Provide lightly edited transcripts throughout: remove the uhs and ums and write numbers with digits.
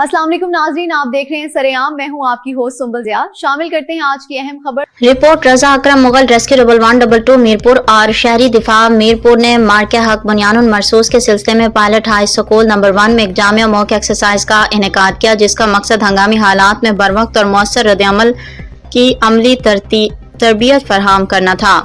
अस्सलाम वालेकुम नाज़रीन, आप देख रहे हैं सरेआम। मैं हूं आपकी होस्ट सुंबल ज़िया। शामिल करते हैं आज की अहम खबर। रिपोर्ट रजा अकरम मुगल रेस्क्यू 112 मीरपुर और शहरी दिफा मीरपुर ने मार्के हक बुनियानुल मरसूस के सिलसिले में पायलट हाई स्कूल नंबर 1 में एक जामिया मॉक एक्सरसाइज का इनेकाद किया, जिसका मकसद हंगामी हालात में बरवक्त और मौसर रद्द-ए-अमल की अमली तरबियत फराहम करना था।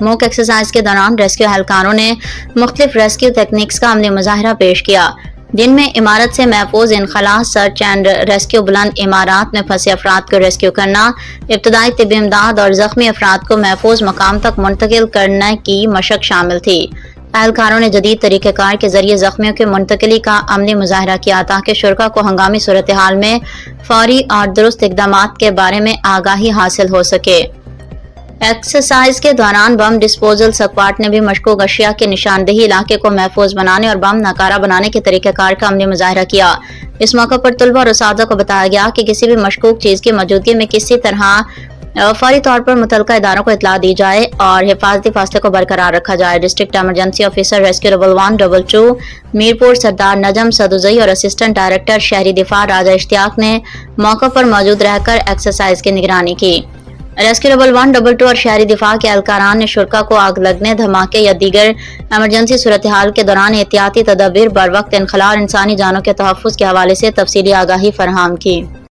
मॉक एक्सरसाइज के दौरान रेस्क्यू एहलकारों ने मुख्तलिफ रेस्क्यू टेक्निक्स का अमली मुजाहिरा पेश किया, जिनमें इमारत से महफूज इनखला, सर्च एंड रेस्क्यू, बुलंद इमारात में फंसे अफराद को रेस्क्यू करना, इब्तदाई तिब्बी इमदाद और जख्मी अफराद को महफूज मकाम तक मुंतकिल करने की मशक शामिल थी। एहलकारों ने जदीद तरीक़ेकार के जरिए जख्मियों की मुंतकिली का अमली मुजाहिरा किया ताकि शुरका को हंगामी सूरत हाल में फौरी और दुरुस्त इक़दामात के बारे में आगाही हासिल हो सके। एक्सरसाइज के दौरान बम डिस्पोजल स्क्वाड ने भी मशकूक अशिया की निशानदेही, इलाके को महफूज बनाने और बम नाकारा बनाने के तरीक़ेकार का अमली मुजाहिरा किया। इस मौके पर तलबा और उस्तादों को बताया गया कि किसी भी मशकूक चीज़ की मौजूदगी में किसी तरह फौरी तौर पर मुतल्लिका इदारों को इतला दी जाए और हिफाजती फासले को बरकरार रखा जाए। District emergency officer rescue 112 Mirpur Sardar Najam Saduzai और असिस्टेंट डायरेक्टर शहरी दिफा राजा इश्तियाक ने मौके पर मौजूद रहकर एक्सरसाइज की निगरानी की। रेस्क्यू 112 और शहरी दिफा के एहलकारान ने शुरका को आग लगने, धमाके या दीगर एमरजेंसी सूरत हाल के दौरान एहतियाती तदबीर, बर वक्त इनखला और इंसानी जानों के तहफ़्फ़ुज़ के हवाले से तफसीली आगाही फराहम की।